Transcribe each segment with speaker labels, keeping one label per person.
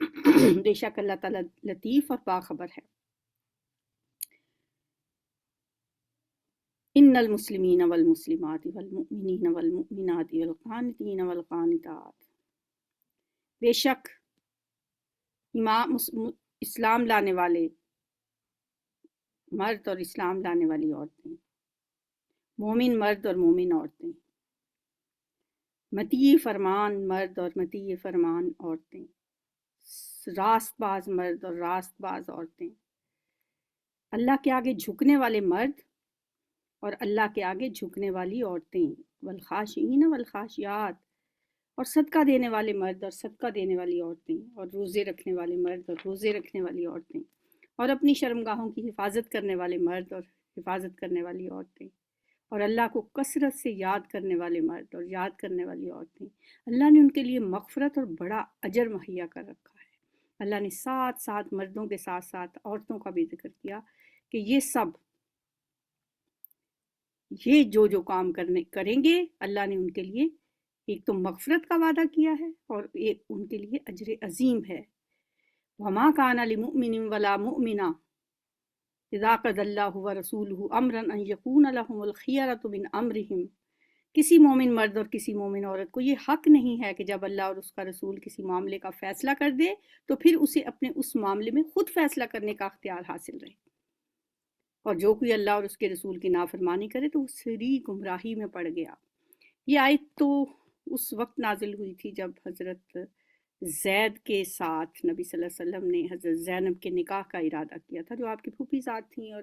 Speaker 1: بے شک اللہ تعالیٰ لطیف اور باخبر ہے۔ ان المسلمین والمسلمات والمؤمنین والمؤمنات والقانتین والقانتات، بے شک اسلام لانے والے مرد اور اسلام لانے والی عورتیں، مومن مرد اور مومن عورتیں، مطیع فرمان مرد اور مطیع فرمان عورتیں، راست باز مرد اور راست باز عورتیں، اللہ کے آگے جھکنے والے مرد اور اللہ کے آگے جھکنے والی عورتیں، والخاشعین والخاشعات، اور صدقہ دینے والے مرد اور صدقہ دینے والی عورتیں، اور روزے رکھنے والے مرد اور روزے رکھنے والی عورتیں، اور اپنی شرمگاہوں کی حفاظت کرنے والے مرد اور حفاظت کرنے والی عورتیں، اور اللہ کو کثرت سے یاد کرنے والے مرد اور یاد کرنے والی عورتیں۔ اللہ نے ان کے لیے مغفرت اور بڑا اجر مہیا کر رکھا ہے۔ اللہ نے ساتھ ساتھ مردوں کے ساتھ ساتھ عورتوں کا بھی ذکر کیا کہ یہ جو کام کریں گے، اللہ نے ان کے لیے ایک تو مغفرت کا وعدہ کیا ہے اور ایک ان کے لیے اجر عظیم ہے۔ وَمَا كَانَ لِمُؤْمِنٍ وَلَا مُؤْمِنَةٍ اذا قضى الله ورسوله امرا ان يكون لهم الخيرة من امرهم، کسی مومن مرد اور کسی مومن عورت کو یہ حق نہیں ہے کہ جب اللہ اور اس کا رسول کسی معاملے کا فیصلہ کر دے تو پھر اسے اپنے اس معاملے میں خود فیصلہ کرنے کا اختیار حاصل رہے، اور جو کوئی اللہ اور اس کے رسول کی نافرمانی کرے تو وہ سری گمراہی میں پڑ گیا۔ یہ آیت تو اس وقت نازل ہوئی تھی جب حضرت زید کے ساتھ نبی صلی اللہ علیہ وسلم نے حضرت زینب کے نکاح کا ارادہ کیا تھا، جو آپ کی پھوپھی ذات تھیں اور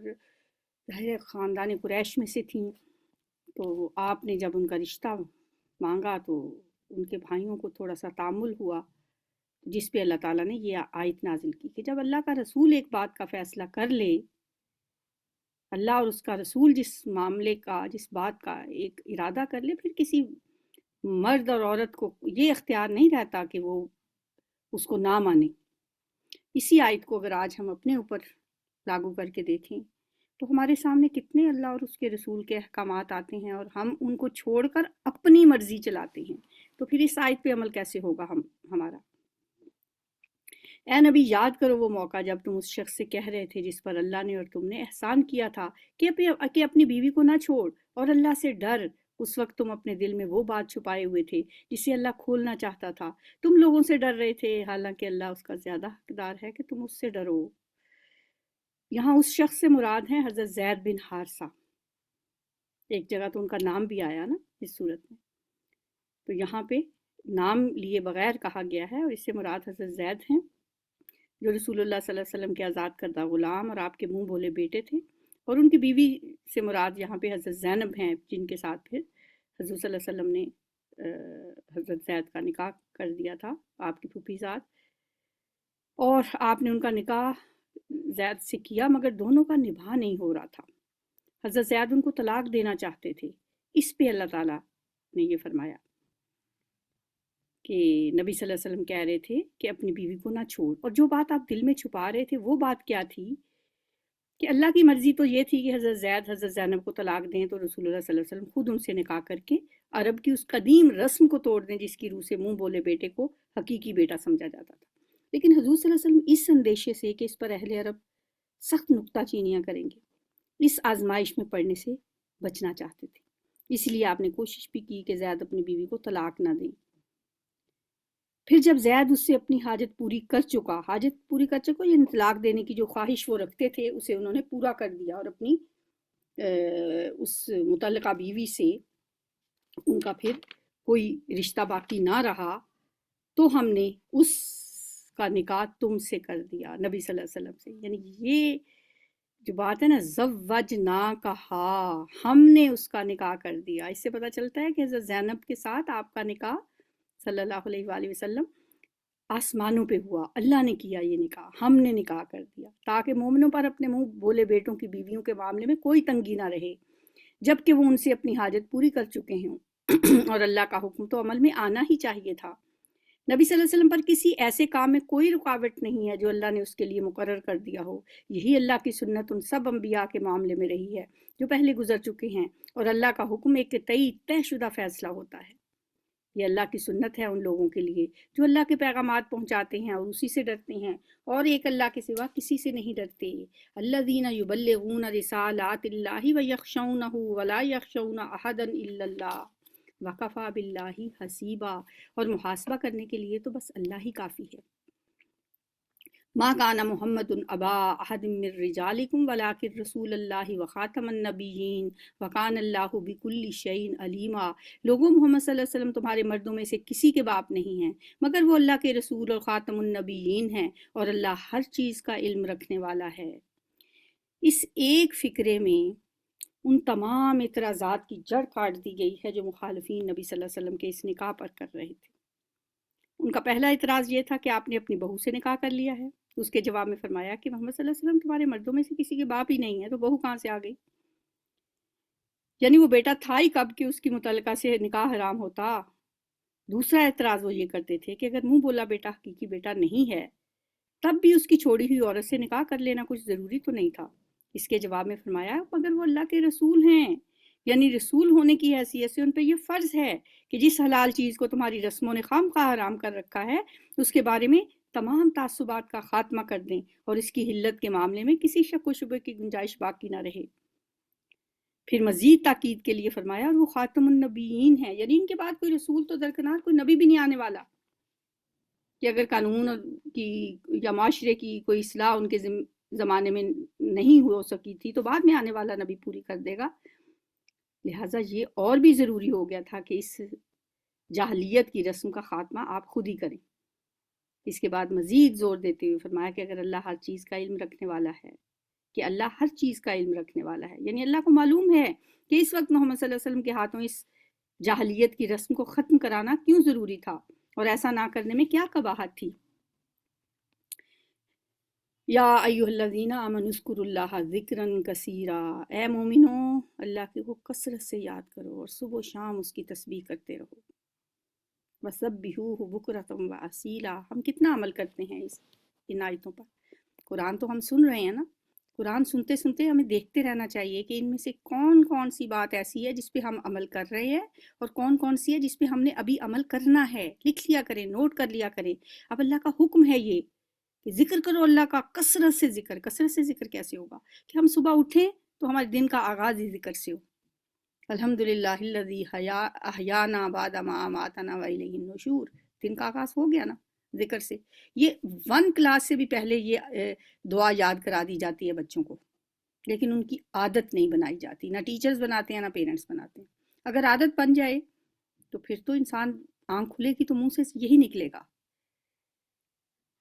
Speaker 1: ظاہر خاندان قریش میں سے تھیں۔ تو آپ نے جب ان کا رشتہ مانگا تو ان کے بھائیوں کو تھوڑا سا تعامل ہوا، جس پہ اللہ تعالیٰ نے یہ آیت نازل کی کہ جب اللہ کا رسول ایک بات کا فیصلہ کر لے، اللہ اور اس کا رسول جس معاملے کا جس بات کا ایک ارادہ کر لے، پھر کسی مرد اور عورت کو یہ اختیار نہیں رہتا کہ وہ اس کو نہ مانے۔ اسی آیت کو اگر آج ہم اپنے اوپر لاگو کر کے دیکھیں تو ہمارے سامنے کتنے اللہ اور اس کے رسول کے احکامات آتے ہیں اور ہم ان کو چھوڑ کر اپنی مرضی چلاتے ہیں، تو پھر اس آیت پہ عمل کیسے ہوگا ہمارا؟ اے نبی، یاد کرو وہ موقع جب تم اس شخص سے کہہ رہے تھے جس پر اللہ نے اور تم نے احسان کیا تھا کہ اپنی بیوی کو نہ چھوڑ اور اللہ سے ڈر۔ اس وقت تم اپنے دل میں وہ بات چھپائے ہوئے تھے جسے اللہ کھولنا چاہتا تھا، تم لوگوں سے ڈر رہے تھے، حالانکہ اللہ اس کا زیادہ حقدار ہے کہ تم اس سے ڈرو۔ یہاں اس شخص سے مراد ہیں حضرت زید بن حارثہ، ایک جگہ تو ان کا نام بھی آیا نا اس صورت میں، تو یہاں پہ نام لیے بغیر کہا گیا ہے، اور اس سے مراد حضرت زید ہیں جو رسول اللہ صلی اللہ علیہ وسلم کے آزاد کردہ غلام اور آپ کے منہ بولے بیٹے تھے، اور ان کی بیوی سے مراد یہاں پہ حضرت زینب ہیں جن کے ساتھ پھر حضور صلی اللہ علیہ وسلم نے حضرت زید کا نکاح کر دیا تھا، آپ کی پھوپھی ذات، اور آپ نے ان کا نکاح زید سے کیا مگر دونوں کا نباہ نہیں ہو رہا تھا۔ حضرت زید ان کو طلاق دینا چاہتے تھے، اس پہ اللہ تعالیٰ نے یہ فرمایا کہ نبی صلی اللہ علیہ وسلم کہہ رہے تھے کہ اپنی بیوی کو نہ چھوڑ، اور جو بات آپ دل میں چھپا رہے تھے وہ بات کیا تھی کہ اللہ کی مرضی تو یہ تھی کہ حضرت زید حضرت زینب کو طلاق دیں، تو رسول اللہ صلی اللہ علیہ وسلم خود ان سے نکاح کر کے عرب کی اس قدیم رسم کو توڑ دیں جس کی روح سے منہ بولے بیٹے کو حقیقی بیٹا سمجھا جاتا تھا۔ لیکن حضور صلی اللہ علیہ وسلم اس اندیشے سے کہ اس پر اہل عرب سخت نکتہ چینیاں کریں گے، اس آزمائش میں پڑنے سے بچنا چاہتے تھے، اس لیے آپ نے کوشش بھی کی کہ زید اپنی بیوی کو طلاق نہ دیں۔ پھر جب زید اس سے اپنی حاجت پوری کر چکا یعنی طلاق دینے کی جو خواہش وہ رکھتے تھے اسے انہوں نے پورا کر دیا، اور اپنی اس متعلقہ بیوی سے ان کا پھر کوئی رشتہ باقی نہ رہا، تو ہم نے اس کا نکاح تم سے کر دیا، نبی صلی اللہ علیہ وسلم سے۔ یعنی یہ جو بات ہے نا، زوجنا کہا، ہم نے اس کا نکاح کر دیا، اس سے پتہ چلتا ہے کہ حضرت زینب کے ساتھ آپ کا نکاح صلی اللہ علیہ وآلہ وسلم آسمانوں پہ ہوا، اللہ نے کیا یہ نکاح، ہم نے نکاح کر دیا تاکہ مومنوں پر اپنے منہ بولے بیٹوں کی بیویوں کے معاملے میں کوئی تنگی نہ رہے، جبکہ وہ ان سے اپنی حاجت پوری کر چکے ہیں اور اللہ کا حکم تو عمل میں آنا ہی چاہیے تھا۔ نبی صلی اللہ علیہ وسلم پر کسی ایسے کام میں کوئی رکاوٹ نہیں ہے جو اللہ نے اس کے لیے مقرر کر دیا ہو، یہی اللہ کی سنت ان سب انبیاء کے معاملے میں رہی ہے جو پہلے گزر چکے ہیں، اور اللہ کا حکم ایک طے شدہ فیصلہ ہوتا ہے۔ یہ اللہ کی سنت ہے ان لوگوں کے لیے جو اللہ کے پیغامات پہنچاتے ہیں اور اسی سے ڈرتے ہیں اور ایک اللہ کے سوا کسی سے نہیں ڈرتے۔ الذین یبلغون رسالات اللہ ویخشونہ ولا یخشون احدا الا اللہ وکفی باللہ حسیبا، اور محاسبہ کرنے کے لیے تو بس اللہ ہی کافی ہے۔ ما کان محمد ابا احد من رجالکم ولکن رسول اللہ وخاتم النبیین وکان اللہ بکل شیء علیما۔ لوگوں، محمد صلی اللہ علیہ وسلم تمہارے مردوں میں سے کسی کے باپ نہیں ہیں مگر وہ اللہ کے رسول اور خاتم النبیین ہیں، اور اللہ ہر چیز کا علم رکھنے والا ہے۔ اس ایک فقرے میں ان تمام اعتراضات کی جڑ کاٹ دی گئی ہے جو مخالفین نبی صلی اللہ علیہ وسلم کے اس نکاح پر کر رہے تھے۔ ان کا پہلا اعتراض یہ تھا کہ آپ نے اپنی بہو سے نکاح کر لیا ہے۔ اس کے جواب میں فرمایا کہ محمد صلی اللہ علیہ وسلم تمہارے مردوں میں سے کسی کے باپ ہی نہیں ہے، تو بہو کہاں سے آ گئی؟ یعنی وہ بیٹا تھا ہی کب کہ اس کی متعلقہ سے نکاح حرام ہوتا۔ دوسرا اعتراض وہ یہ کرتے تھے کہ اگر منہ بولا بیٹا حقیقی بیٹا نہیں ہے تب بھی اس کی چھوڑی ہوئی عورت سے نکاح کر لینا کچھ ضروری تو نہیں تھا۔ اس کے جواب میں فرمایا مگر وہ اللہ کے رسول ہیں، یعنی رسول ہونے کی حیثیت سے ان پہ یہ فرض ہے کہ جس حلال چیز کو تمہاری رسموں نے خواہ حرام کر رکھا ہے اس کے بارے میں تمام تعصبات کا خاتمہ کر دیں اور اس کی حلت کے معاملے میں کسی شک و شبہ کی گنجائش باقی نہ رہے۔ پھر مزید تاکید کے لیے فرمایا اور وہ خاتم النبیین ہیں، یعنی ان کے بعد کوئی رسول تو درکنار کوئی نبی بھی نہیں آنے والا، کہ اگر قانون کی یا معاشرے کی کوئی اصلاح ان کے زمانے میں نہیں ہو سکی تھی تو بعد میں آنے والا نبی پوری کر دے گا۔ لہٰذا یہ اور بھی ضروری ہو گیا تھا کہ اس جاہلیت کی رسم کا خاتمہ آپ خود ہی کریں۔ اس کے بعد مزید زور دیتے ہوئے فرمایا کہ اگر اللہ ہر چیز کا علم رکھنے والا ہے، کہ اللہ ہر چیز کا علم رکھنے والا ہے، یعنی اللہ کو معلوم ہے کہ اس وقت محمد صلی اللہ علیہ وسلم کے ہاتھوں اس جاہلیت کی رسم کو ختم کرانا کیوں ضروری تھا اور ایسا نہ کرنے میں کیا قباحت تھی۔ یا ایھا الذین آمنوا اذکروا اللہ ذکرا کثیرا، اے مومنو اللہ کو کثرت سے یاد کرو اور صبح و شام اس کی تسبیح کرتے رہو۔ وَسَبِّحُوهُ بُكْرَةً وَأَصِيلًا، ہم کتنا عمل کرتے ہیں ان آیتوں پر۔ قرآن تو ہم سن رہے ہیں نا، قرآن سنتے سنتے ہمیں دیکھتے رہنا چاہیے کہ ان میں سے کون کون سی بات ایسی ہے جس پہ ہم عمل کر رہے ہیں اور کون کون سی ہے جس پہ ہم نے ابھی عمل کرنا ہے۔ لکھ لیا کریں، نوٹ کر لیا کریں۔ اب اللہ کا حکم ہے یہ کہ ذکر کرو اللہ کا، کثرت سے ذکر۔ کثرت سے ذکر کیسے ہوگا؟ کہ ہم صبح اٹھیں تو ہمارے دن کا آغاز ہی ذکر سے ہو۔ الحمدللہ الذی احیانا بعد ما اماتنا والیہ النشور، دن کا آغاز ہو گیا نا ذکر سے۔ یہ 1 کلاس سے بھی پہلے یہ دعا یاد کرا دی جاتی ہے بچوں کو، لیکن ان کی عادت نہیں بنائی جاتی، نہ ٹیچرز بناتے ہیں نہ پیرنٹس بناتے ہیں۔ اگر عادت بن جائے تو پھر تو انسان آنکھ کھلے گی تو منہ سے یہی نکلے گا۔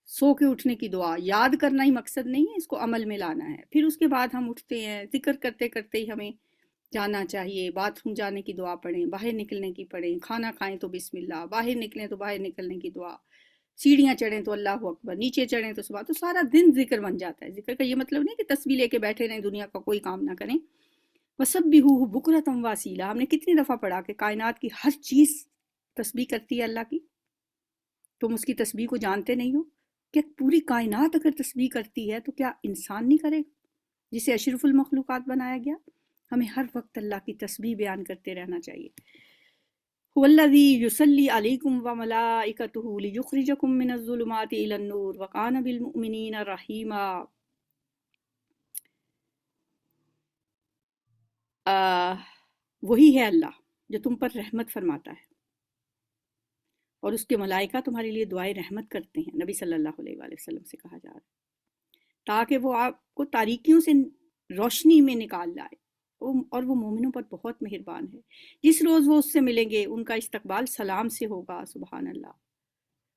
Speaker 1: سو کے اٹھنے کی دعا یاد کرنا ہی مقصد نہیں ہے، اس کو عمل میں لانا ہے۔ پھر اس کے بعد ہم اٹھتے ہیں، ذکر کرتے کرتے ہی ہمیں جانا چاہیے، باتھ روم جانے کی دعا پڑھیں، باہر نکلنے کی پڑھیں، کھانا کھائیں تو بسم اللہ، باہر نکلیں تو باہر نکلنے کی دعا، سیڑھیاں چڑھیں تو اللہ اکبر، نیچے چڑھیں تو صبح، تو سارا دن ذکر بن جاتا ہے۔ ذکر کا یہ مطلب نہیں کہ تسبیح لے کے بیٹھے رہیں، دنیا کا کوئی کام نہ کریں۔ وَسَبِّحُوهُ بُكْرَةً وَأَصِيلًا، ہم نے کتنی دفعہ پڑھا کہ کائنات کی ہر چیز تسبیح کرتی ہے اللہ کی، تم اس کی تسبیح کو جانتے نہیں ہو کہ پوری کائنات اگر تسبیح کرتی ہے تو کیا انسان نہیں کرے گا جسے اشرف المخلوقات بنایا گیا؟ ہمیں ہر وقت اللہ کی تسبیح بیان کرتے رہنا چاہیے۔ هو الذی یصلی علیکم وملائکتہ لیخرجکم من الظلمات الی النور وکان بالمؤمنین رحیما۔ وہی ہے اللہ جو تم پر رحمت فرماتا ہے اور اس کے ملائکہ تمہارے لیے دعائے رحمت کرتے ہیں، نبی صلی اللہ علیہ وآلہ وسلم سے کہا جا رہا ہے، تاکہ وہ آپ کو تاریکیوں سے روشنی میں نکال لائے، اور وہ مومنوں پر بہت مہربان ہے۔ جس روز وہ اس سے ملیں گے ان کا استقبال سلام سے ہوگا، سبحان اللہ،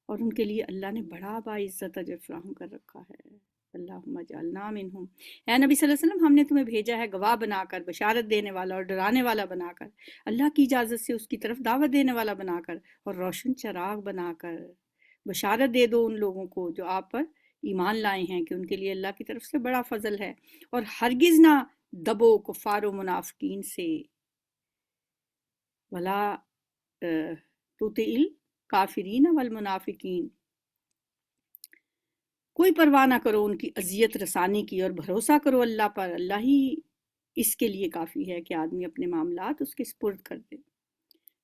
Speaker 1: اور ان کے لیے اللہ نے بڑا باعزت اجر فراہم کر رکھا ہے۔ اللہم اجعلنا منہم۔ اے نبی صلی اللہ علیہ وسلم، ہم نے تمہیں بھیجا ہے گواہ بنا کر، بشارت دینے والا اور ڈرانے والا بنا کر، اللہ کی اجازت سے اس کی طرف دعوت دینے والا بنا کر، اور روشن چراغ بنا کر۔ بشارت دے دو ان لوگوں کو جو آپ پر ایمان لائے ہیں کہ ان کے لیے اللہ کی طرف سے بڑا فضل ہے، اور ہرگز نہ دبو کفار و منافقین سے۔ ولا تطع الکافرین والمنافقین، کوئی پرواہ نہ کرو ان کی اذیت رسانی کی، اور بھروسہ کرو اللہ پر، اللہ ہی اس کے لیے کافی ہے کہ آدمی اپنے معاملات اس کے سپرد کر دے۔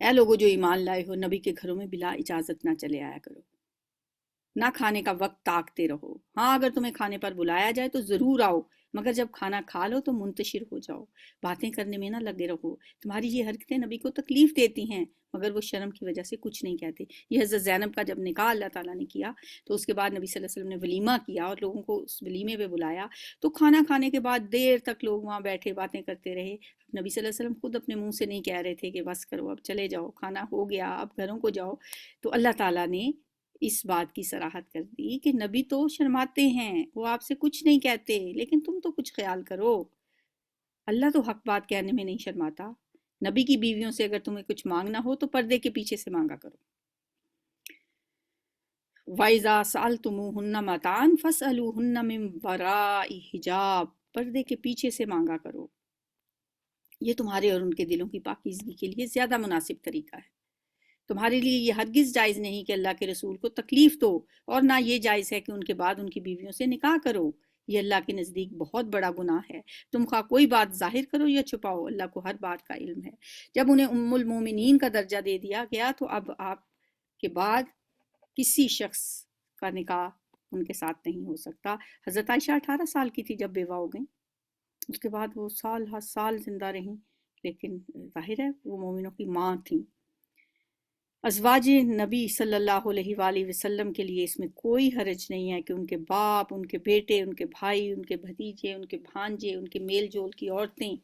Speaker 1: اے لوگوں جو ایمان لائے ہو، نبی کے گھروں میں بلا اجازت نہ چلے آیا کرو، نہ کھانے کا وقت تاکتے رہو۔ ہاں اگر تمہیں کھانے پر بلایا جائے تو ضرور آؤ، مگر جب کھانا کھا لو تو منتشر ہو جاؤ، باتیں کرنے میں نہ لگے رہو۔ تمہاری یہ حرکتیں نبی کو تکلیف دیتی ہیں، مگر وہ شرم کی وجہ سے کچھ نہیں کہتے۔ یہ حضرت زینب کا جب نکاح اللہ تعالیٰ نے کیا تو اس کے بعد نبی صلی اللہ علیہ وسلم نے ولیمہ کیا اور لوگوں کو اس ولیمے پہ بلایا، تو کھانا کھانے کے بعد دیر تک لوگ وہاں بیٹھے باتیں کرتے رہے۔ نبی صلی اللہ علیہ وسلم خود اپنے منہ سے نہیں کہہ رہے تھے کہ بس کرو اب چلے جاؤ، کھانا ہو گیا اب گھروں کو جاؤ۔ تو اللہ تعالیٰ نے اس بات کی صراحت کر دی کہ نبی تو شرماتے ہیں، وہ آپ سے کچھ نہیں کہتے، لیکن تم تو کچھ خیال کرو، اللہ تو حق بات کہنے میں نہیں شرماتا۔ نبی کی بیویوں سے اگر تمہیں کچھ مانگنا ہو تو پردے کے پیچھے سے مانگا کرو۔ وَإِذَا سَأَلْتُمُوهُنَّ مَتَاعًا فَاسْأَلُوهُنَّ مِنْ وَرَاءِ حِجَاب، پردے کے پیچھے سے مانگا کرو، یہ تمہارے اور ان کے دلوں کی پاکیزگی کے لیے زیادہ مناسب طریقہ ہے۔ تمہارے لیے یہ ہرگز جائز نہیں کہ اللہ کے رسول کو تکلیف دو، اور نہ یہ جائز ہے کہ ان کے بعد ان کی بیویوں سے نکاح کرو، یہ اللہ کے نزدیک بہت بڑا گناہ ہے۔ تم خواہ کوئی بات ظاہر کرو یا چھپاؤ، اللہ کو ہر بات کا علم ہے۔ جب انہیں ام المومنین کا درجہ دے دیا گیا تو اب آپ کے بعد کسی شخص کا نکاح ان کے ساتھ نہیں ہو سکتا۔ حضرت عائشہ 18 سال کی تھی جب بیوہ ہو گئیں، اس کے بعد وہ سال ہر سال زندہ رہیں، لیکن ظاہر ہے وہ مومنوں کی ماں تھیں۔ ازواج نبی صلی اللہ علیہ وآلہ وسلم کے لیے اس میں کوئی حرج نہیں ہے کہ ان کے باپ، ان کے بیٹے، ان کے بھائی، ان کے بھتیجے، ان کے بھانجے، ان کے میل جول کی عورتیں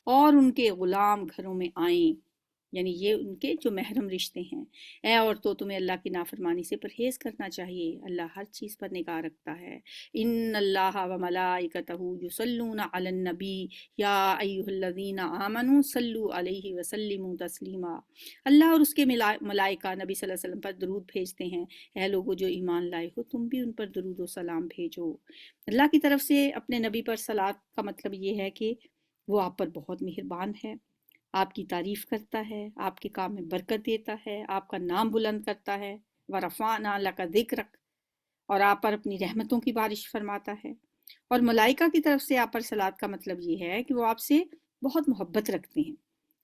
Speaker 1: اور ان کے غلام گھروں میں آئیں، یعنی یہ ان کے جو محرم رشتے ہیں۔ اے عورتوں تمہیں اللہ کی نافرمانی سے پرہیز کرنا چاہیے، اللہ ہر چیز پر نگاہ رکھتا ہے۔ ان اللہ و ملائکتہ یصلون علی النبی یا ایھا الذین آمنوا صلوا علیہ وسلموا تسلیما، اللہ اور اس کے ملائکہ نبی صلی اللہ علیہ وسلم پر درود بھیجتے ہیں۔ اے لوگو جو ایمان لائے ہو تم بھی ان پر درود و سلام بھیجو۔ اللہ کی طرف سے اپنے نبی پر صلوات کا مطلب یہ ہے کہ وہ آپ پر بہت مہربان ہے، آپ کی تعریف کرتا ہے، آپ کے کام میں برکت دیتا ہے، آپ کا نام بلند کرتا ہے، وَرَفَعْنَا لَكَ ذِكْرَكَ، اور آپ پر اپنی رحمتوں کی بارش فرماتا ہے۔ اور ملائکہ کی طرف سے آپ پر صلوات کا مطلب یہ ہے کہ وہ آپ سے بہت محبت رکھتے ہیں،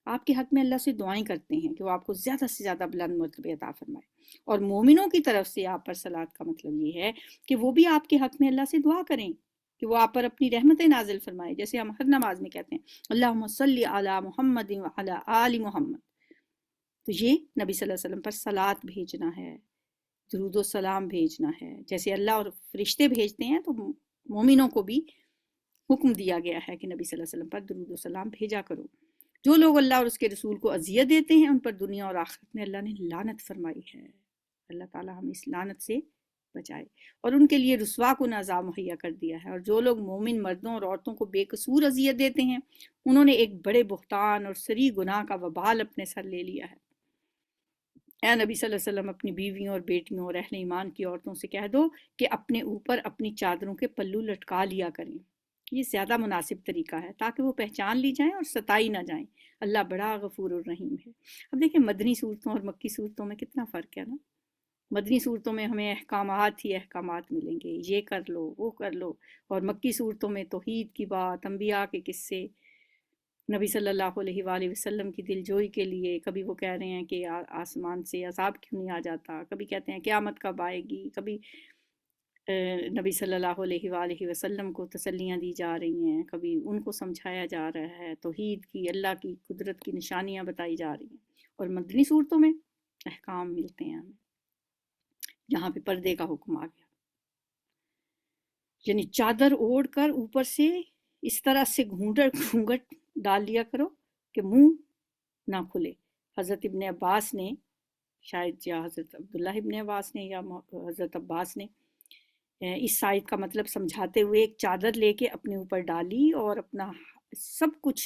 Speaker 1: آپ کے حق میں اللہ سے دعائیں کرتے ہیں کہ وہ آپ کو زیادہ سے زیادہ بلند مرتبے عطا فرمائے۔ اور مومنوں کی طرف سے آپ پر صلوات کا مطلب یہ ہے کہ وہ بھی آپ کے حق میں اللہ سے دعا کریں کہ وہ آپ پر اپنی رحمتیں نازل فرمائے، جیسے ہم ہر نماز میں کہتے ہیں اللہم صلی علی محمد وعلی آل محمد۔ تو یہ نبی صلی اللہ علیہ وسلم پر صلوات بھیجنا ہے، درود و سلام بھیجنا ہے، جیسے اللہ اور فرشتے بھیجتے ہیں تو مومنوں کو بھی حکم دیا گیا ہے کہ نبی صلی اللہ علیہ وسلم پر درود و سلام بھیجا کرو۔ جو لوگ اللہ اور اس کے رسول کو اذیت دیتے ہیں ان پر دنیا اور آخرت میں اللہ نے لعنت فرمائی ہے۔ اللہ تعالیٰ ہمیں اس لعنت سے بچائے، اور ان کے لیے رسوا کن عذاب مہیا کر دیا ہے۔ اور جو لوگ مومن مردوں اور عورتوں کو بے قصور اذیت دیتے ہیں انہوں نے ایک بڑے بہتان اور سری گناہ کا وبال اپنے سر لے لیا ہے۔ اے نبی صلی اللہ علیہ وسلم اپنی بیویوں اور بیٹیوں اور اہل ایمان کی عورتوں سے کہہ دو کہ اپنے اوپر اپنی چادروں کے پلو لٹکا لیا کریں، یہ زیادہ مناسب طریقہ ہے تاکہ وہ پہچان لی جائیں اور ستائی نہ جائیں، اللہ بڑا غفور الرحیم ہے۔ اب دیکھیں مدنی صورتوں اور مکی صورتوں میں کتنا فرق ہے نا۔ مدنی صورتوں میں ہمیں احکامات ہی احکامات ملیں گے، یہ کر لو وہ کر لو، اور مکی صورتوں میں توحید کی بات، انبیاء کے قصے، نبی صلی اللہ علیہ وآلہ وسلم کی دل جوئی کے لیے، کبھی وہ کہہ رہے ہیں کہ آسمان سے عذاب کیوں نہیں آ جاتا، کبھی کہتے ہیں قیامت کب آئے گی، کبھی نبی صلی اللہ علیہ وآلہ وسلم کو تسلیاں دی جا رہی ہیں، کبھی ان کو سمجھایا جا رہا ہے، توحید کی، اللہ کی قدرت کی نشانیاں بتائی جا رہی ہیں۔ اور مدنی صورتوں میں احکام ملتے ہیں ہمیں، جہاں پہ پردے کا حکم آ گیا، یعنی چادر اوڑھ کر اوپر سے اس طرح سے گھونگھٹ ڈال لیا کرو کہ منہ نہ کھلے۔ حضرت ابن عباس نے، شاید یا حضرت عبداللہ ابن عباس نے یا حضرت عباس نے، اس آیت کا مطلب سمجھاتے ہوئے ایک چادر لے کے اپنے اوپر ڈالی اور اپنا سب کچھ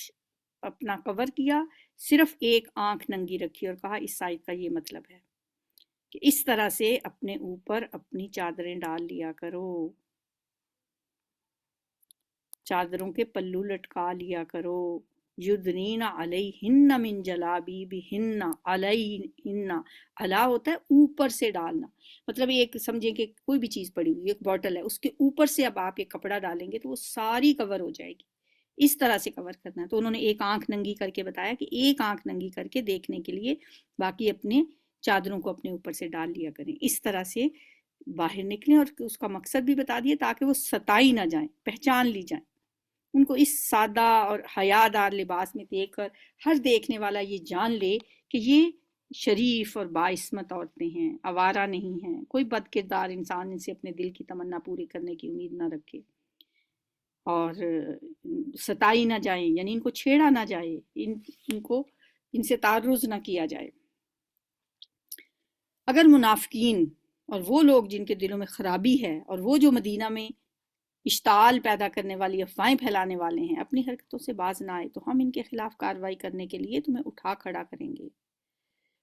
Speaker 1: اپنا کور کیا، صرف ایک آنکھ ننگی رکھی، اور کہا اس آیت کا یہ مطلب ہے کہ اس طرح سے اپنے اوپر اپنی چادریں ڈال لیا کرو، چادروں کے پلو لٹکا لیا کرو۔ یدنین علیہن من جلابیبہن، علیہن، علا ہوتا ہے اوپر سے ڈالنا، مطلب ایک سمجھیں کہ کوئی بھی چیز پڑی ہوئی ایک بوٹل ہے، اس کے اوپر سے اب آپ یہ کپڑا ڈالیں گے تو وہ ساری کور ہو جائے گی، اس طرح سے کور کرنا ہے۔ تو انہوں نے ایک آنکھ ننگی کر کے بتایا کہ ایک آنکھ ننگی کر کے دیکھنے کے لیے باقی اپنے چادروں کو اپنے اوپر سے ڈال لیا کریں، اس طرح سے باہر نکلیں، اور اس کا مقصد بھی بتا دیا تاکہ وہ ستائی نہ جائیں، پہچان لی جائیں۔ ان کو اس سادہ اور حیادار لباس میں دیکھ کر ہر دیکھنے والا یہ جان لے کہ یہ شریف اور باعصمت عورتیں ہیں، آوارہ نہیں ہیں، کوئی بد کردار انسان ان سے اپنے دل کی تمنا پوری کرنے کی امید نہ رکھے، اور ستائی نہ جائیں، یعنی ان کو چھیڑا نہ جائے، ان سے تعرض نہ کیا جائے۔ اگر منافقین اور وہ لوگ جن کے دلوں میں خرابی ہے اور وہ جو مدینہ میں اشتعال پیدا کرنے والی افواہیں پھیلانے والے ہیں اپنی حرکتوں سے باز نہ آئے تو ہم ان کے خلاف کارروائی کرنے کے لیے تمہیں اٹھا کھڑا کریں گے،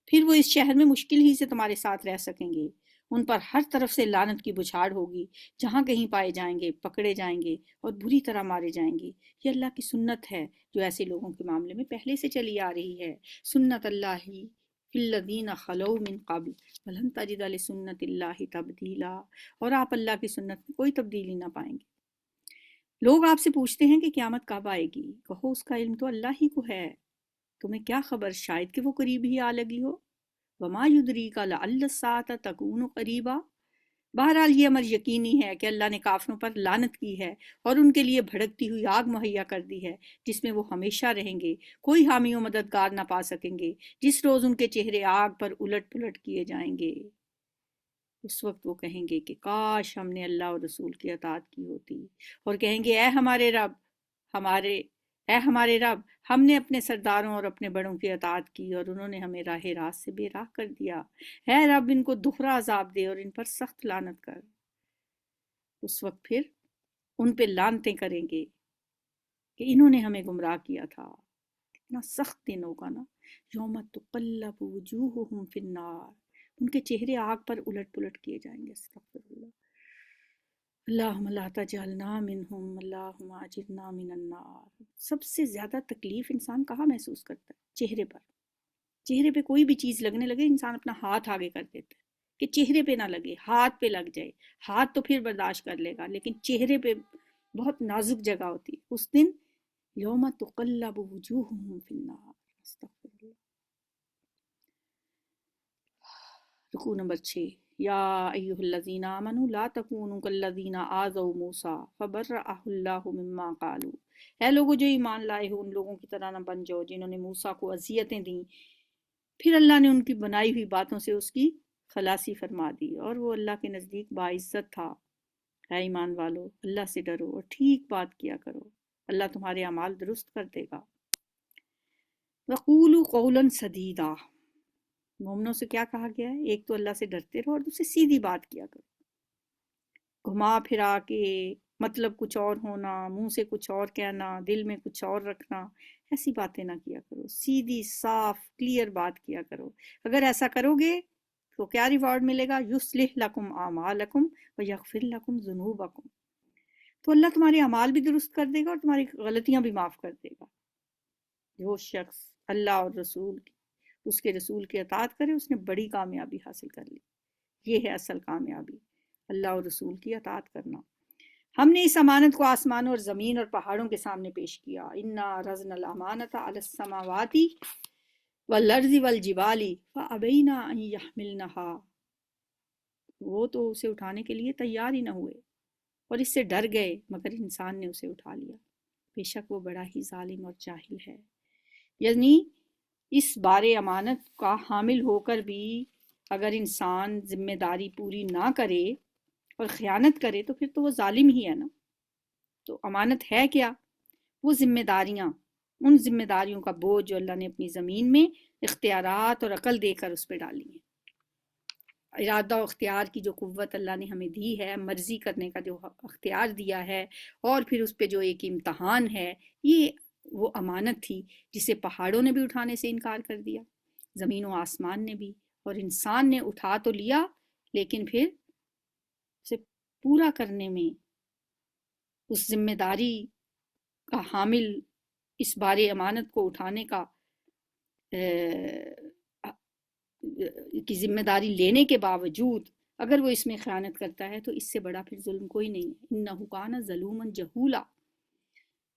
Speaker 1: پھر وہ اس شہر میں مشکل ہی سے تمہارے ساتھ رہ سکیں گے، ان پر ہر طرف سے لعنت کی بچھاڑ ہوگی، جہاں کہیں پائے جائیں گے پکڑے جائیں گے اور بری طرح مارے جائیں گے۔ یہ اللہ کی سنت ہے جو ایسے لوگوں کے معاملے میں پہلے سے چلی آ رہی ہے، سنت اللہ فی الذین خلو من قبل ولن تجد لسنت اللہ تبدیلا، اور آپ اللہ کی سنت میں کوئی تبدیلی نہ پائیں گے۔ لوگ آپ سے پوچھتے ہیں کہ قیامت کب آئے گی، کہو اس کا علم تو اللہ ہی کو ہے، تمہیں کیا خبر شاید کہ وہ قریب ہی آ لگی ہو، وما یدریک لعل الساعۃ تکون قریبا۔ بہرحال یہ امر یقینی ہے کہ اللہ نے کافروں پر لعنت کی ہے اور ان کے لیے بھڑکتی ہوئی آگ مہیا کر دی ہے جس میں وہ ہمیشہ رہیں گے، کوئی حامی و مددگار نہ پا سکیں گے، جس روز ان کے چہرے آگ پر الٹ پلٹ کیے جائیں گے۔ اس وقت وہ کہیں گے کہ کاش ہم نے اللہ اور رسول کی اطاعت کی ہوتی، اور کہیں گے اے ہمارے رب، ہم نے اپنے سرداروں اور اپنے بڑوں کی اطاعت کی اور انہوں نے ہمیں راہ راست سے بے راہ کر دیا، اے رب ان کو دوہرا عذاب دے اور ان پر سخت لعنت کر۔ اس وقت پھر ان پہ لعنتیں کریں گے کہ انہوں نے ہمیں گمراہ کیا تھا۔ کتنا سخت دن ہوگا نا، یوم تقلب وجوہہم فی النار، ان کے چہرے آگ پر الٹ پلٹ کیے جائیں گے۔ استغفر اللہ، اللہم لا تجعلنا منہم، اللہم اجرنا من النار۔ سب سے زیادہ تکلیف انسان کہاں محسوس کرتا ہے؟ چہرے پر۔ چہرے پہ کوئی بھی چیز لگنے لگے انسان اپنا ہاتھ آگے کر دیتا ہے کہ چہرے پہ نہ لگے، ہاتھ پہ لگ جائے، ہاتھ تو پھر برداشت کر لے گا، لیکن چہرے پہ بہت نازک جگہ ہوتی ہے۔ اس دن یوم تقلب وجوہہم فی النار۔ استغفر اللہ۔ رکوع نمبر 6، یا ایہا الذین آمنوا لا تکونوا کالذین آذوا موسیٰ فبرأہ اللہ مما قالوا۔ اے لوگو جو ایمان لائے ہو، ان لوگوں کی طرح نہ بن جاؤ جنہوں نے موسیٰ کو اذیتیں دیں، پھر اللہ نے ان کی بنائی ہوئی باتوں سے اس کی خلاصی فرما دی، اور وہ اللہ کے نزدیک باعزت تھا۔ اے ایمان والو، اللہ سے ڈرو اور ٹھیک بات کیا کرو، اللہ تمہارے اعمال درست کر دے گا۔ وقولوا قولا سدیدا، مومنوں سے کیا کہا گیا ہے؟ ایک تو اللہ سے ڈرتے رہو اور دوسرے سیدھی بات کیا کرو۔ گھما پھرا کے مطلب کچھ اور ہونا، منہ سے کچھ اور کہنا، دل میں کچھ اور رکھنا، ایسی باتیں نہ کیا کرو، سیدھی صاف کلیئر بات کیا کرو۔ اگر ایسا کرو گے تو کیا ریوارڈ ملے گا؟ یصلح لکم اعمالکم ویغفر لکم ذنوبکم، تو اللہ تمہارے اعمال بھی درست کر دے گا اور تمہاری غلطیاں بھی معاف کر دے گا۔ جو شخص اللہ اور اس کے رسول کی اطاعت کرے اس نے بڑی کامیابی حاصل کر لی۔ یہ ہے اصل کامیابی، اللہ اور رسول کی اطاعت کرنا۔ ہم نے اس امانت کو آسمانوں اور زمین اور پہاڑوں کے سامنے پیش کیا۔ انا عرضنا الامانۃ علی السماوات والارض والجبال فابین ان یحملنها، وہ تو اسے اٹھانے کے لیے تیار ہی نہ ہوئے اور اس سے ڈر گئے، مگر انسان نے اسے اٹھا لیا، بے شک وہ بڑا ہی ظالم اور جاہل ہے۔ یعنی اس بار امانت کا حامل ہو کر بھی اگر انسان ذمہ داری پوری نہ کرے اور خیانت کرے تو پھر تو وہ ظالم ہی ہے نا۔ تو امانت ہے کیا؟ وہ ذمہ داریاں، ان ذمہ داریوں کا بوجھ جو اللہ نے اپنی زمین میں اختیارات اور عقل دے کر اس پہ ڈالی ہے۔ ارادہ و اختیار کی جو قوت اللہ نے ہمیں دی ہے، مرضی کرنے کا جو اختیار دیا ہے، اور پھر اس پہ جو ایک امتحان ہے، یہ وہ امانت تھی جسے پہاڑوں نے بھی اٹھانے سے انکار کر دیا، زمین و آسمان نے بھی، اور انسان نے اٹھا تو لیا لیکن پھر اسے پورا کرنے میں، اس ذمہ داری کا حامل، اس بار امانت کو اٹھانے کا کی ذمہ داری لینے کے باوجود اگر وہ اس میں خیانت کرتا ہے تو اس سے بڑا پھر ظلم کوئی نہیں ہے۔ انہ کان ظلوما جہولا،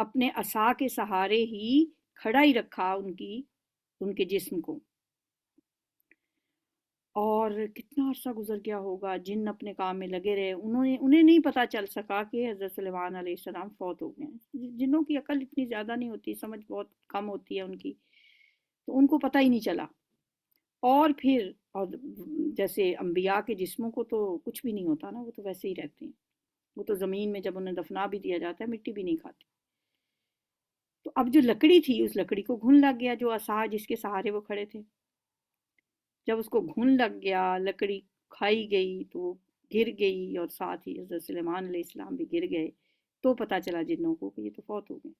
Speaker 1: اپنے عصا کے سہارے ہی کھڑا ہی رکھا ان کے جسم کو۔ اور کتنا عرصہ گزر گیا ہوگا، جن اپنے کام میں لگے رہے، انہیں نہیں پتہ چل سکا کہ حضرت سلیمان علیہ السلام فوت ہو گئے ہیں۔ جنوں کی عقل اتنی زیادہ نہیں ہوتی، سمجھ بہت کم ہوتی ہے ان کی، تو ان کو پتہ ہی نہیں چلا۔ اور جیسے انبیاء کے جسموں کو تو کچھ بھی نہیں ہوتا نا، وہ تو ویسے ہی رہتے ہیں، وہ تو زمین میں جب انہیں دفنا بھی دیا جاتا ہے مٹی بھی نہیں کھاتے۔ تو اب جو لکڑی تھی، اس لکڑی کو گھن لگ گیا، جو عصا جس کے سہارے وہ کھڑے تھے، جب اس کو گھن لگ گیا، لکڑی کھائی گئی تو وہ گر گئی، اور ساتھ ہی حضرت سلیمان علیہ السلام بھی گر گئے۔ تو پتہ چلا جنوں کو کہ یہ تو فوت ہو گئے۔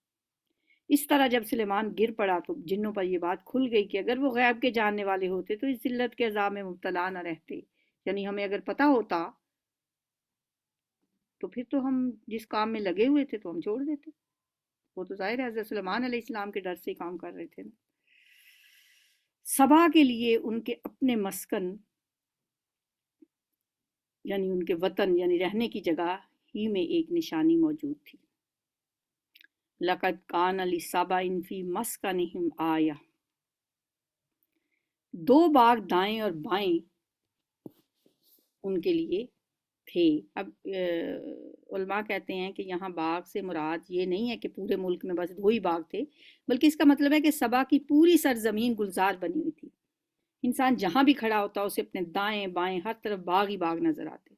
Speaker 1: اس طرح جب سلیمان گر پڑا تو جنوں پر یہ بات کھل گئی کہ اگر وہ غیب کے جاننے والے ہوتے تو اس ذلت کے عذاب میں مبتلا نہ رہتے، یعنی ہمیں اگر پتہ ہوتا تو پھر تو ہم جس کام میں لگے ہوئے تھے تو ہم چھوڑ دیتے۔ وہ تو ظاہر ہے حضرت سلیمان علیہ السلام کے ڈر سے کام کر رہے تھے نا۔ سبا کے لیے ان کے اپنے مسکن، یعنی ان کے وطن، یعنی رہنے کی جگہ ہی میں ایک نشانی موجود تھی۔ لقد کان لسبأ فی مسکنہم آیہ، دو باغ دائیں اور بائیں ان کے لیے تھے۔ اب علماء کہتے ہیں کہ یہاں باغ سے مراد یہ نہیں ہے کہ پورے ملک میں بس 2 ہی باغ تھے، بلکہ اس کا مطلب ہے کہ سبا کی پوری سرزمین گلزار بنی ہوئی تھی۔ انسان جہاں بھی کھڑا ہوتا اسے اپنے دائیں بائیں ہر طرف باغ ہی باغ نظر آتے،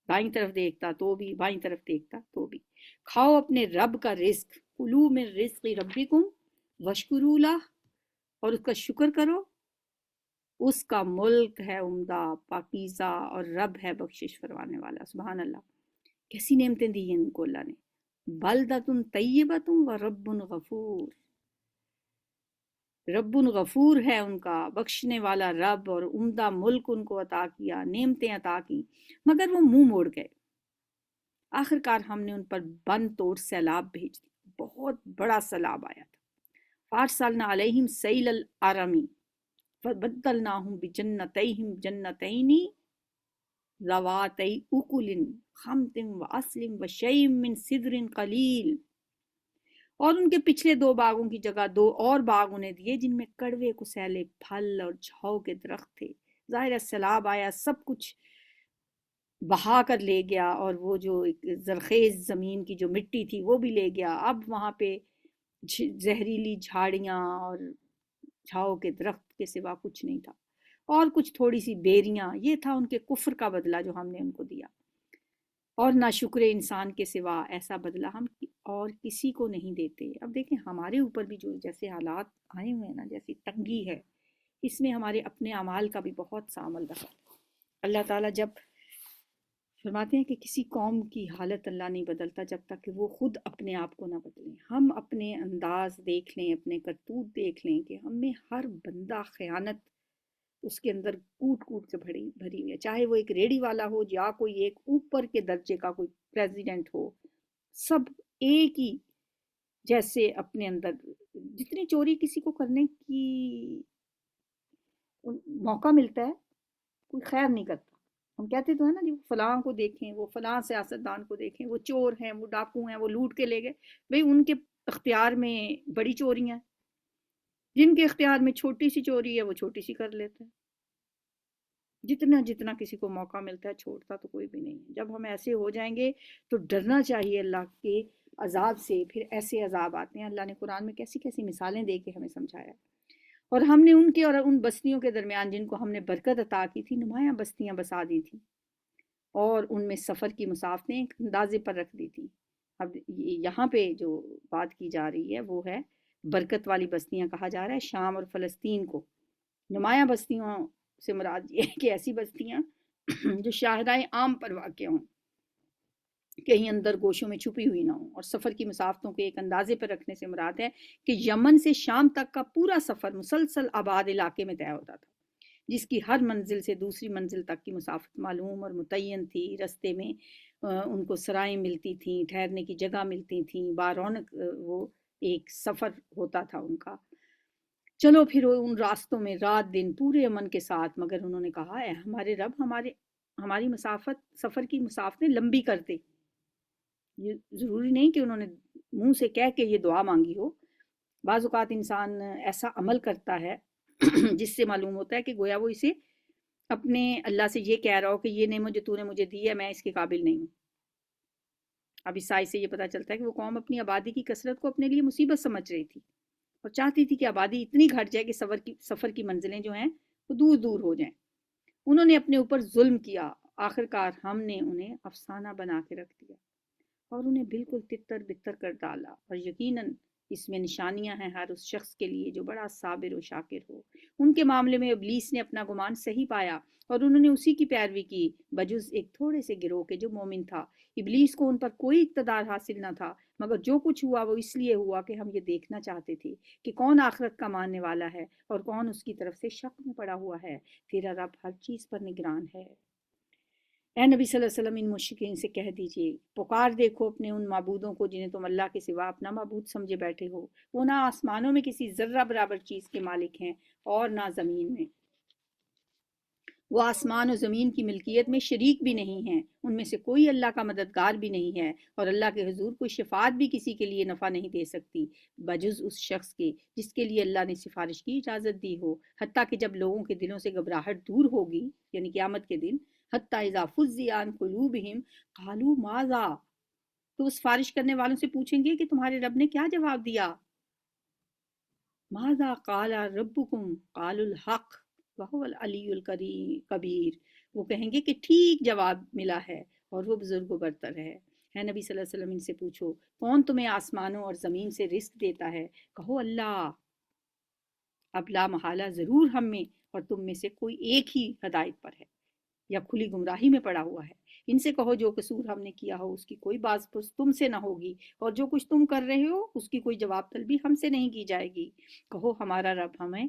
Speaker 1: دائیں طرف دیکھتا تو بھی، بائیں طرف دیکھتا تو بھی۔ کھاؤ اپنے رب کا رزق، کلوا من رزق ربکم واشکروا لہ، اور اس کا شکر کرو، اس کا ملک ہے عمدہ، پاکیزہ، اور رب ہے بخشش فرمانے والا۔ سبحان اللہ، کیسی نعمتیں دی ہیں ان کو اللہ نے۔ بلدۃ طیبۃ و رب غفور، رب غفور ہے ان کا، بخشنے والا رب، اور عمدہ ملک ان کو عطا کیا، نعمتیں عطا کی، مگر وہ منہ موڑ گئے۔ آخر کار ہم نے ان پر بند توڑ سیلاب بھیج دی، بہت بڑا سیلاب آیا تھا۔ فارسلنا علیہم سیل العرمی فبدلناہم بجنتیہم جنتین ذواتی اکل خمط واصل وشیء من سدر قلیل، اور ان کے پچھلے 2 باغوں کی جگہ 2 اور باغ انہیں دیے جن میں کڑوے کسیلے پھل اور جھاؤ کے درخت تھے۔ ظاہر ہے سیلاب آیا، سب کچھ بہا کر لے گیا، اور وہ جو ایک زرخیز زمین کی جو مٹی تھی وہ بھی لے گیا۔ اب وہاں پہ زہریلی جھاڑیاں اور جھاؤ کے درخت کے سوا کچھ نہیں تھا، اور کچھ تھوڑی سی بیریاں۔ یہ تھا ان کے کفر کا بدلہ جو ہم نے ان کو دیا، اور ناشکر انسان کے سوا ایسا بدلہ ہم اور کسی کو نہیں دیتے۔ اب دیکھیں ہمارے اوپر بھی جو جیسے حالات آئے ہوئے ہیں نا، جیسی تنگی ہے، اس میں ہمارے اپنے اعمال کا بھی بہت سا عمل رہا۔ اللہ تعالیٰ جب فرماتے ہیں کہ کسی قوم کی حالت اللہ نہیں بدلتا جب تک کہ وہ خود اپنے آپ کو نہ بدلیں۔ ہم اپنے انداز دیکھ لیں، اپنے کرتوت دیکھ لیں کہ ہم میں ہر بندہ خیانت اس کے اندر کوٹ کوٹ سے بھری ہوئی ہے، چاہے وہ ایک ریڑھی والا ہو یا کوئی ایک اوپر کے درجے کا کوئی پریزیڈنٹ ہو، سب ایک ہی جیسے اپنے اندر جتنی چوری کسی کو کرنے کی موقع ملتا ہے کوئی خیر نہیں کرتا۔ ہم کہتے تو ہیں نا جی فلاں کو دیکھیں، وہ فلاں سیاستدان کو دیکھیں، وہ چور ہیں، وہ ڈاکو ہیں، وہ لوٹ کے لے گئے۔ بھئی ان کے اختیار میں بڑی چوریاں ہیں، جن کے اختیار میں چھوٹی سی چوری ہے وہ چھوٹی سی کر لیتے ہیں۔ جتنا کسی کو موقع ملتا ہے چھوڑتا تو کوئی بھی نہیں ہے۔ جب ہم ایسے ہو جائیں گے تو ڈرنا چاہیے اللہ کے عذاب سے۔ پھر ایسے عذاب آتے ہیں، اللہ نے قرآن میں کیسی کیسی مثالیں دے کے ہمیں سمجھایا۔ اور ہم نے ان کے اور ان بستیوں کے درمیان جن کو ہم نے برکت عطا کی تھی نمایاں بستیاں بسا دی تھیں، اور ان میں سفر کی مسافتیں ایک اندازے پر رکھ دی تھی۔ اب یہاں پہ جو بات کی جا رہی ہے وہ ہے برکت والی بستیاں، کہا جا رہا ہے شام اور فلسطین کو۔ نمایاں بستیوں سے مراد یہ ہے کہ ایسی بستیاں جو شاہراہ عام پر واقع ہوں، کہیں اندر گوشوں میں چھپی ہوئی نہ ہوں۔ اور سفر کی مسافتوں کے ایک اندازے پر رکھنے سے مراد ہے کہ یمن سے شام تک کا پورا سفر مسلسل آباد علاقے میں طے ہوتا تھا، جس کی ہر منزل سے دوسری منزل تک کی مسافت معلوم اور متعین تھی۔ رستے میں ان کو سرائیں ملتی تھیں، ٹھہرنے کی جگہ ملتی تھیں، بارونق وہ ایک سفر ہوتا تھا ان کا۔ چلو پھر ان راستوں میں رات دن پورے امن کے ساتھ، مگر انہوں نے کہا اے ہمارے رب، ہماری مسافت سفر کی مسافتیں لمبی کر دے، یہ ضروری نہیں کہ انہوں نے منہ سے کہہ کے یہ دعا مانگی ہو. بعض اوقات انسان ایسا عمل کرتا ہے جس سے معلوم ہوتا ہے کہ گویا وہ اسے اپنے اللہ سے یہ کہہ رہا ہو کہ یہ نعمت جو تو نے مجھے دی ہے میں اس کے قابل نہیں ہوں. اب اس آیت سے یہ پتہ چلتا ہے کہ وہ قوم اپنی آبادی کی کثرت کو اپنے لیے مصیبت سمجھ رہی تھی اور چاہتی تھی کہ آبادی اتنی گھٹ جائے کہ سفر کی منزلیں جو ہیں وہ دور دور ہو جائیں. انہوں نے اپنے اوپر ظلم کیا، آخر کار ہم نے انہیں افسانہ بنا کے رکھ دیا اور انہیں بالکل تتر بتر کر ڈالا. اور یقیناً اس میں نشانیاں ہیں ہر اس شخص کے لیے جو بڑا صابر و شاکر ہو. ان کے معاملے میں ابلیس نے اپنا گمان صحیح پایا اور انہوں نے اسی کی پیروی کی بجز ایک تھوڑے سے گروہ کے جو مومن تھا. ابلیس کو ان پر کوئی اقتدار حاصل نہ تھا، مگر جو کچھ ہوا وہ اس لیے ہوا کہ ہم یہ دیکھنا چاہتے تھے کہ کون آخرت کا ماننے والا ہے اور کون اس کی طرف سے شک میں پڑا ہوا ہے. تیرا رب ہر چیز پر نگران ہے. اے نبی صلی اللہ علیہ وسلم، ان مشرکین سے کہہ دیجئے پکار دیکھو اپنے ان معبودوں کو جنہیں تم اللہ کے سوا اپنا معبود سمجھے بیٹھے ہو. وہ نہ آسمانوں میں کسی ذرہ برابر چیز کے مالک ہیں اور نہ زمین میں. وہ آسمان و زمین کی ملکیت میں شریک بھی نہیں ہیں. ان میں سے کوئی اللہ کا مددگار بھی نہیں ہے اور اللہ کے حضور کوئی شفاعت بھی کسی کے لیے نفع نہیں دے سکتی بجز اس شخص کے جس کے لیے اللہ نے سفارش کی اجازت دی ہو. حتیٰ کہ جب لوگوں کے دلوں سے گھبراہٹ دور ہوگی، یعنی قیامت کے دن، حتیٰ اذا فزع عن قلوبہم قالوا ماذا، تو وہ سفارش کرنے والوں سے پوچھیں گے کہ تمہارے رب نے کیا جواب دیا. ماذا قال ربکم قالوا الحق وهو العلی الکبیر. وہ کہیں گے کہ ٹھیک جواب ملا ہے اور وہ بزرگ و برتر ہے. ہے نبی صلی اللہ علیہ وسلم، ان سے پوچھو کون تمہیں آسمانوں اور زمین سے رزق دیتا ہے؟ کہو اللہ. اب لا محالہ ضرور ہم میں اور تم میں سے کوئی ایک ہی ہدایت پر ہے یا کھلی گمراہی میں پڑا ہوا ہے. ان سے کہو جو قصور ہم نے کیا ہو اس کی کوئی باز پرس تم سے نہ ہوگی اور جو کچھ تم کر رہے ہو اس کی کوئی جواب طلبی ہم سے نہیں کی جائے گی. کہو ہمارا رب ہمیں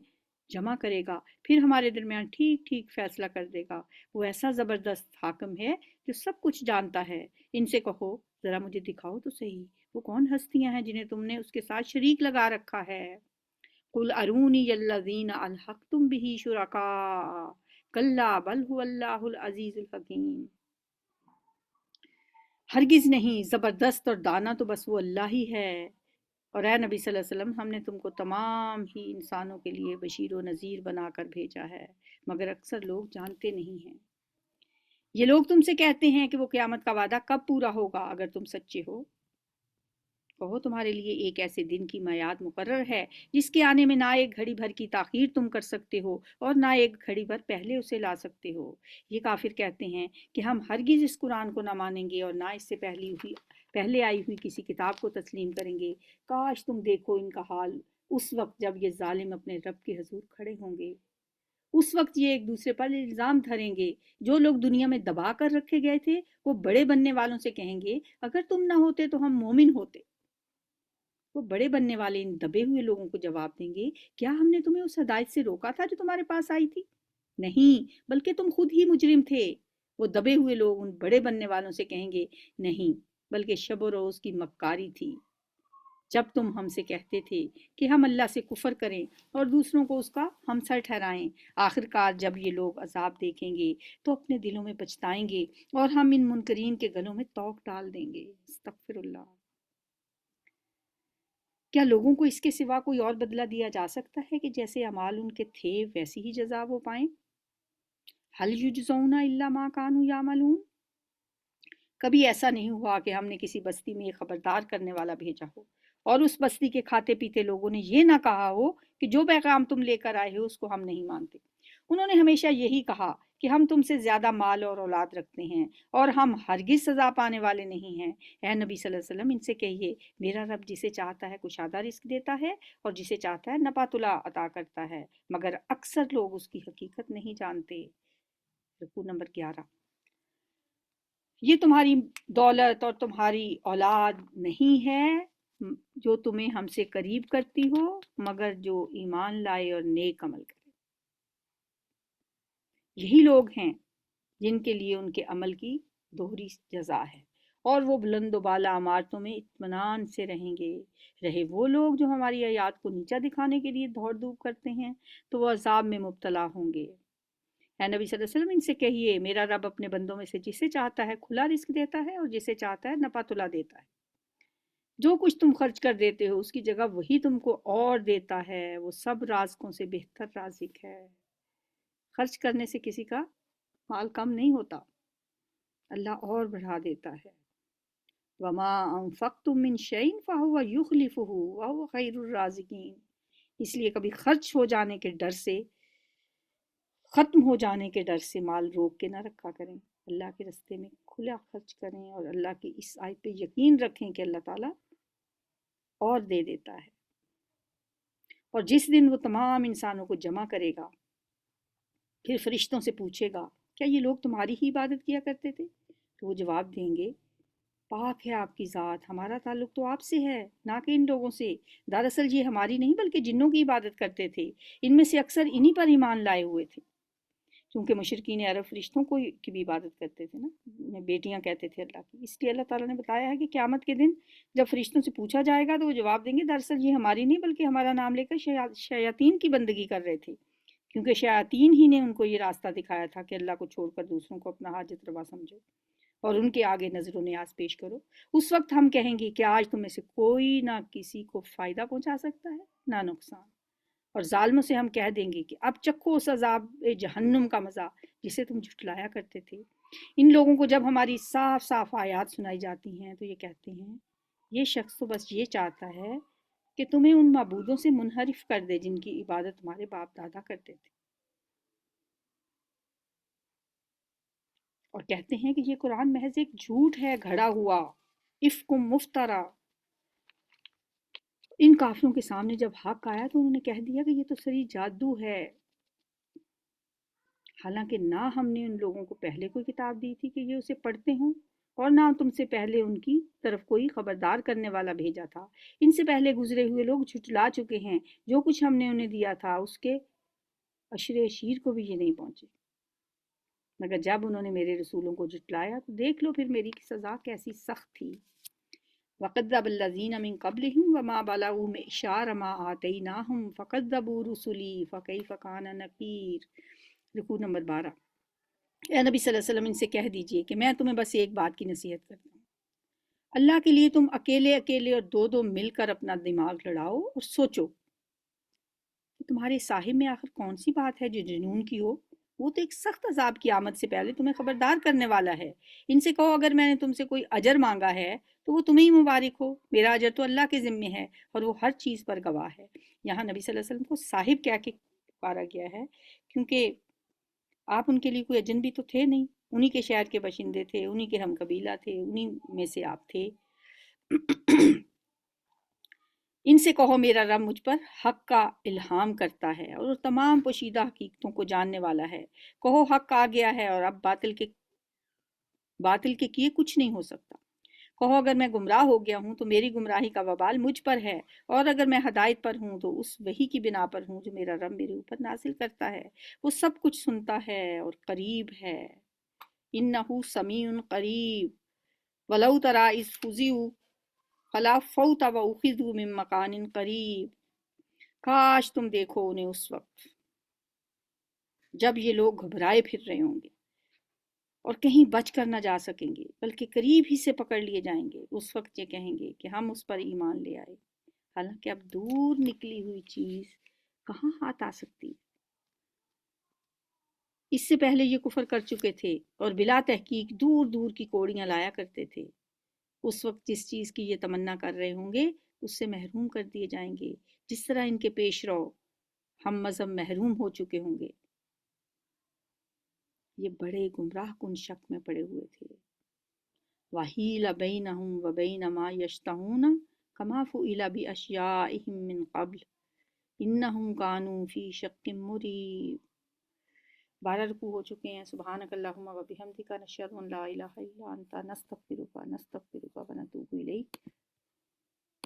Speaker 1: جمع کرے گا، پھر ہمارے درمیان ٹھیک ٹھیک فیصلہ کر دے گا. وہ ایسا زبردست حاکم ہے جو سب کچھ جانتا ہے. ان سے کہو ذرا مجھے دکھاؤ تو صحیح وہ کون ہستیاں ہیں جنہیں تم نے اس کے ساتھ شریک لگا رکھا ہے. قل ارونی الذین الحقتم به شرکاء کلا بل هو اللہ العزیز الحکیم. ہرگز نہیں، زبردست اور دانا تو بس وہ اللہ ہی ہے. اور اے نبی صلی اللہ علیہ وسلم، ہم نے تم کو تمام ہی انسانوں کے لیے بشیر و نذیر بنا کر بھیجا ہے، مگر اکثر لوگ جانتے نہیں ہیں. یہ لوگ تم سے کہتے ہیں کہ وہ قیامت کا وعدہ کب پورا ہوگا اگر تم سچے ہو. کہو تمہارے لیے ایک ایسے دن کی میعاد مقرر ہے جس کے آنے میں نہ ایک گھڑی بھر کی تاخیر تم کر سکتے ہو اور نہ ایک گھڑی بھر پہلے اسے لا سکتے ہو. یہ کافر کہتے ہیں کہ ہم ہرگز اس قرآن کو نہ مانیں گے اور نہ اس سے پہلے آئی ہوئی کسی کتاب کو تسلیم کریں گے. کاش تم دیکھو ان کا حال اس وقت جب یہ ظالم اپنے رب کے حضور کھڑے ہوں گے. اس وقت یہ ایک دوسرے پر الزام دھریں گے. جو لوگ دنیا میں دبا کر رکھے گئے تھے وہ بڑے بننے والوں سے کہیں گے اگر تم نہ ہوتے تو ہم مومن ہوتے. وہ بڑے بننے والے ان دبے ہوئے لوگوں کو جواب دیں گے کیا ہم نے تمہیں اس ہدایت سے روکا تھا جو تمہارے پاس آئی تھی؟ نہیں، بلکہ تم خود ہی مجرم تھے. وہ دبے ہوئے لوگ ان بڑے بننے والوں سے کہیں گے نہیں، بلکہ شب و روز کی مکاری تھی جب تم ہم سے کہتے تھے کہ ہم اللہ سے کفر کریں اور دوسروں کو اس کا ہمسر ٹھہرائیں. آخر کار جب یہ لوگ عذاب دیکھیں گے تو اپنے دلوں میں پچھتائیں گے اور ہم ان منکرین کے گلوں میں توق ڈال دیں گے. استغفر اللہ. کیا لوگوں کو اس کے سوا کوئی اور بدلہ دیا جا سکتا ہے کہ جیسے اعمال ان کے تھے ویسی ہی جزا وہ پائیں؟ هل یجزون الا ما کانوا یعملون. کبھی ایسا نہیں ہوا کہ ہم نے کسی بستی میں ایک خبردار کرنے والا بھیجا ہو اور اس بستی کے کھاتے پیتے لوگوں نے یہ نہ کہا ہو کہ جو پیغام تم لے کر آئے ہو اس کو ہم نہیں مانتے. انہوں نے ہمیشہ یہی کہا کہ ہم تم سے زیادہ مال اور اولاد رکھتے ہیں اور ہم ہرگز سزا پانے والے نہیں ہیں. اے نبی صلی اللہ علیہ وسلم، ان سے کہیے میرا رب جسے چاہتا ہے کشادہ رزق دیتا ہے اور جسے چاہتا ہے نپاتلا عطا کرتا ہے، مگر اکثر لوگ اس کی حقیقت نہیں جانتے. رکوع نمبر 11. یہ تمہاری دولت اور تمہاری اولاد نہیں ہے جو تمہیں ہم سے قریب کرتی ہو، مگر جو ایمان لائے اور نیک عمل کرے. یہی لوگ ہیں جن کے لیے ان کے عمل کی دوہری جزا ہے اور وہ بلند و بالا عمارتوں میں اطمینان سے رہیں گے. رہے وہ لوگ جو ہماری آیات کو نیچا دکھانے کے لیے دوڑ دھوپ کرتے ہیں تو وہ عذاب میں مبتلا ہوں گے. اے نبی صلی اللہ علیہ وسلم ان سے کہیے میرا رب اپنے بندوں میں سے جسے چاہتا ہے کھلا رزق دیتا ہے اور جسے چاہتا ہے نپا تلا دیتا ہے۔ جو کچھ تم خرچ کر دیتے ہو اس کی جگہ وہی تم کو اور دیتا ہے، وہ سب رازقوں سے بہتر رازق ہے۔ خرچ کرنے سے کسی کا مال کم نہیں ہوتا، اللہ اور بڑھا دیتا ہے۔ وما انفقتم من شيء فهو يخلفه وهو خیر الرازقین۔ اس لیے کبھی خرچ ہو جانے کے ڈر سے، ختم ہو جانے کے ڈر سے مال روک کے نہ رکھا کریں، اللہ کے رستے میں کھلا خرچ کریں اور اللہ کی اس آیت پہ یقین رکھیں کہ اللہ تعالیٰ اور دے دیتا ہے۔ اور جس دن وہ تمام انسانوں کو جمع کرے گا پھر فرشتوں سے پوچھے گا کیا یہ لوگ تمہاری ہی عبادت کیا کرتے تھے؟ تو وہ جواب دیں گے پاک ہے آپ کی ذات، ہمارا تعلق تو آپ سے ہے نہ کہ ان لوگوں سے، دراصل یہ ہماری نہیں بلکہ جنوں کی عبادت کرتے تھے، ان میں سے اکثر انہی پر ایمان لائے ہوئے تھے۔ کیونکہ مشرکین عرب فرشتوں کو کی بھی عبادت کرتے تھے نا، انہیں بیٹیاں کہتے تھے اللہ کی، اس لیے اللہ تعالیٰ نے بتایا ہے کہ قیامت کے دن جب فرشتوں سے پوچھا جائے گا تو وہ جواب دیں گے دراصل یہ ہماری نہیں بلکہ ہمارا نام لے کر شیاطین کی بندگی کر رہے تھے، کیونکہ شیاطین ہی نے ان کو یہ راستہ دکھایا تھا کہ اللہ کو چھوڑ کر دوسروں کو اپنا حاجت روا سمجھو اور ان کے آگے نظر و نیاز پیش کرو۔ اس وقت ہم کہیں گے کہ آج تم میں سے کوئی نہ کسی کو فائدہ پہنچا سکتا ہے نہ نقصان، اور ظالموں سے ہم کہہ دیں گے کہ اب چکھو اس عذاب جہنم کا مزہ جسے تم جھٹلایا کرتے تھے۔ ان لوگوں کو جب ہماری صاف صاف آیات سنائی جاتی ہیں تو یہ کہتے ہیں یہ شخص تو بس یہ چاہتا ہے کہ تمہیں ان معبودوں سے منحرف کر دے جن کی عبادت تمہارے باپ دادا کرتے تھے، اور کہتے ہیں کہ یہ قرآن محض ایک جھوٹ ہے گھڑا ہوا، افک مفترا۔ ان کافروں کے سامنے جب حق آیا تو انہوں نے کہہ دیا کہ یہ تو سری جادو ہے، حالانکہ نہ ہم نے ان لوگوں کو پہلے کوئی کتاب دی تھی کہ یہ اسے پڑھتے ہوں، اور نہ تم سے پہلے ان کی طرف کوئی خبردار کرنے والا بھیجا تھا۔ ان سے پہلے گزرے ہوئے لوگ جھٹلا چکے ہیں، جو کچھ ہم نے انہیں دیا تھا اس کے عشر شیر کو بھی یہ نہیں پہنچے، مگر جب انہوں نے میرے رسولوں کو جھٹلایا تو دیکھ لو پھر میری سزا کیسی سخت تھی۔ وَقَذَّبَ الَّذِينَ مِن قَبْلِهِمْ وَمَا بَلَغُوا مِعْشَارَ مَا آتَيْنَاهُمْ فَكَذَّبُوا رُسُلِي فَكَيْفَ كَانَ نَكِيرِ۔ رکوع نمبر 12۔ اے نبی صلی اللہ علیہ وسلم ان سے کہہ دیجئے کہ میں تمہیں بس ایک بات کی نصیحت کرتا ہوں، اللہ کے لیے تم اکیلے اکیلے اور دو دو مل کر اپنا دماغ لڑاؤ اور سوچو کہ تمہارے صاحب میں آخر کون سی بات ہے جو جنون کی ہو، وہ تو ایک سخت عذاب کی آمد سے پہلے تمہیں خبردار کرنے والا ہے۔ ان سے کہو اگر میں نے تم سے کوئی اجر مانگا ہے تو وہ تمہیں ہی مبارک ہو، میرا اجر تو اللہ کے ذمے ہے اور وہ ہر چیز پر گواہ ہے۔ یہاں نبی صلی اللہ علیہ وسلم کو صاحب کہہ کے پکارا گیا ہے کیونکہ آپ ان کے لیے کوئی اجنبی تو تھے نہیں، انہی کے شہر کے باشندے تھے، انہی کے ہم قبیلہ تھے، انہی میں سے آپ تھے۔ ان سے کہو میرا رب مجھ پر حق کا الہام کرتا ہے اور تمام پوشیدہ حقیقتوں کو جاننے والا ہے۔ کہو حق آ گیا ہے اور اب باطل کے کیے کچھ نہیں ہو سکتا۔ کہو اگر میں گمراہ ہو گیا ہوں تو میری گمراہی کا وبال مجھ پر ہے، اور اگر میں ہدایت پر ہوں تو اس وحی کی بنا پر ہوں جو میرا رب میرے اوپر نازل کرتا ہے۔ وہ سب کچھ سنتا ہے اور قریب ہے۔ انہ سمیع قریب ولو تری اذ فزعوا فلا فوت واخذوا من مکان قریب۔ کاش تم دیکھو انہیں اس وقت جب یہ لوگ گھبرائے پھر رہے ہوں گے اور کہیں بچ کر نہ جا سکیں گے، بلکہ قریب ہی سے پکڑ لیے جائیں گے۔ اس وقت یہ کہیں گے کہ ہم اس پر ایمان لے آئے، حالانکہ اب دور نکلی ہوئی چیز کہاں ہاتھ آ سکتی۔ اس سے پہلے یہ کفر کر چکے تھے اور بلا تحقیق دور دور کی کوڑیاں لایا کرتے تھے۔ اس وقت جس چیز کی یہ تمنا کر رہے ہوں گے اس سے محروم کر دیے جائیں گے، جس طرح ان کے پیش رو ہم مذہب محروم ہو چکے ہوں گے۔ یہ بڑے گمراہ کن شک میں پڑے ہوئے تھے۔ وَحِيلَ بَيْنَهُمْ وَبَيْنَ مَا يَشْتَهُونَ كَمَا فُعِلَ بِأَشْيَاعِهِمْ مِنْ قَبْلُ إِنَّهُمْ كَانُوا فِي شَكٍّ مُّرِيبٍ۔ 12 رکوع ہو چکے ہیں۔ سبحانک اللہم و بحمدک نشہد ان لا الہ الا انت نستغفرک ونتوب الیک۔